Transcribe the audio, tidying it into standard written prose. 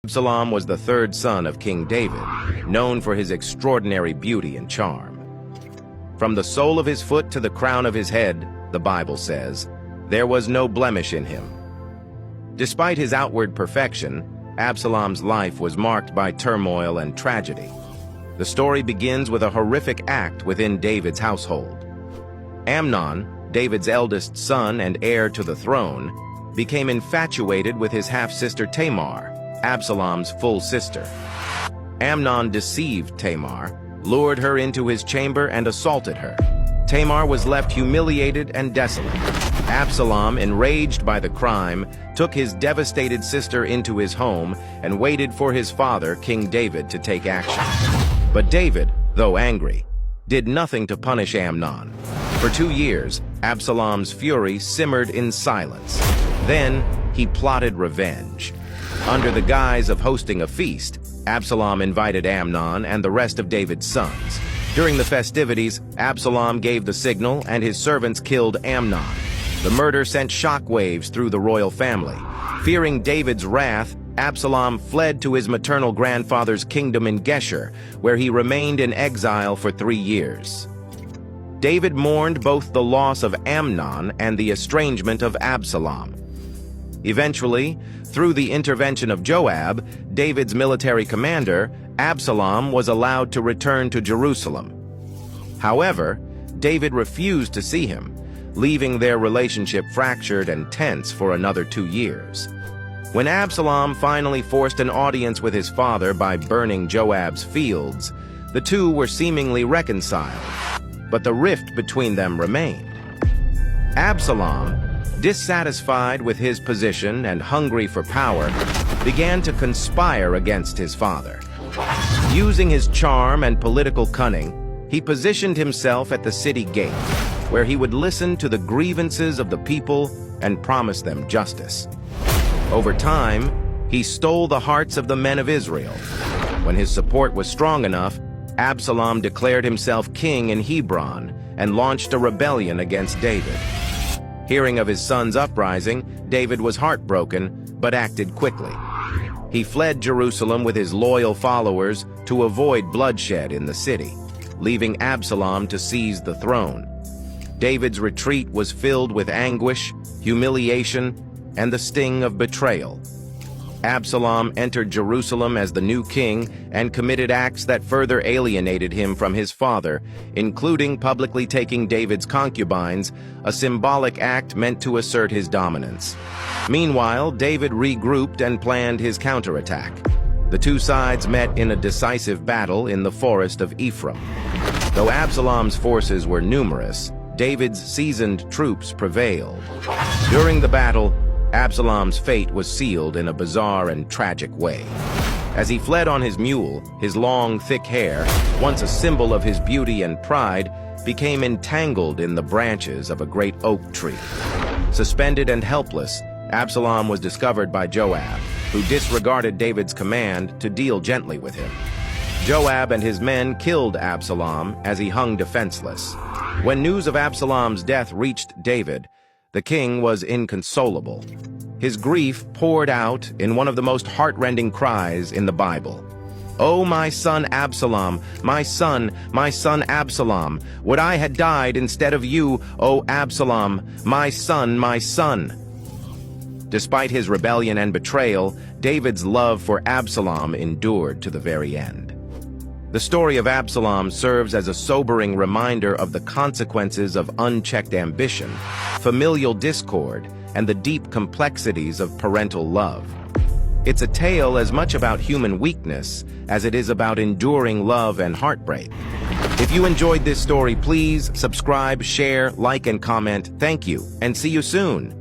Absalom was the third son of King David, known for his extraordinary beauty and charm. From the sole of his foot to the crown of his head, the Bible says, there was no blemish in him. Despite his outward perfection, Absalom's life was marked by turmoil and tragedy. The story begins with a horrific act within David's household. Amnon, David's eldest son and heir to the throne, became infatuated with his half-sister Tamar, Absalom's full sister. Amnon deceived Tamar, lured her into his chamber and assaulted her. Tamar was left humiliated and desolate. Absalom, enraged by the crime, took his devastated sister into his home and waited for his father, King David, to take action. But David, though angry, did nothing to punish Amnon. For 2 years, Absalom's fury simmered in silence. Then, he plotted revenge. Under the guise of hosting a feast, Absalom invited Amnon and the rest of David's sons. During the festivities, Absalom gave the signal and his servants killed Amnon. The murder sent shockwaves through the royal family. Fearing David's wrath, Absalom fled to his maternal grandfather's kingdom in Geshur, where he remained in exile for 3 years. David mourned both the loss of Amnon and the estrangement of Absalom. Eventually, through the intervention of Joab, David's military commander, Absalom was allowed to return to Jerusalem. However, David refused to see him, leaving their relationship fractured and tense for another 2 years. When Absalom finally forced an audience with his father by burning Joab's fields, the two were seemingly reconciled, but the rift between them remained. Absalom, dissatisfied with his position and hungry for power, began to conspire against his father. Using his charm and political cunning, he positioned himself at the city gate, where he would listen to the grievances of the people and promise them justice. Over time, he stole the hearts of the men of Israel. When his support was strong enough, Absalom declared himself king in Hebron and launched a rebellion against David. Hearing of his son's uprising, David was heartbroken, but acted quickly. He fled Jerusalem with his loyal followers to avoid bloodshed in the city, leaving Absalom to seize the throne. David's retreat was filled with anguish, humiliation, and the sting of betrayal. Absalom entered Jerusalem as the new king and committed acts that further alienated him from his father, including publicly taking David's concubines, a symbolic act meant to assert his dominance. Meanwhile, David regrouped and planned his counterattack. The two sides met in a decisive battle in the forest of Ephraim. Though Absalom's forces were numerous, David's seasoned troops prevailed. During the battle, Absalom's fate was sealed in a bizarre and tragic way. As he fled on his mule, his long, thick hair, once a symbol of his beauty and pride, became entangled in the branches of a great oak tree. Suspended and helpless, Absalom was discovered by Joab, who disregarded David's command to deal gently with him. Joab and his men killed Absalom as he hung defenseless. When news of Absalom's death reached David, the king was inconsolable. His grief poured out in one of the most heartrending cries in the Bible. "Oh, my son Absalom, my son Absalom, would I had died instead of you, O Absalom, my son, my son." Despite his rebellion and betrayal, David's love for Absalom endured to the very end. The story of Absalom serves as a sobering reminder of the consequences of unchecked ambition, familial discord, and the deep complexities of parental love. It's a tale as much about human weakness as it is about enduring love and heartbreak. If you enjoyed this story, please subscribe, share, like, and comment. Thank you, and see you soon.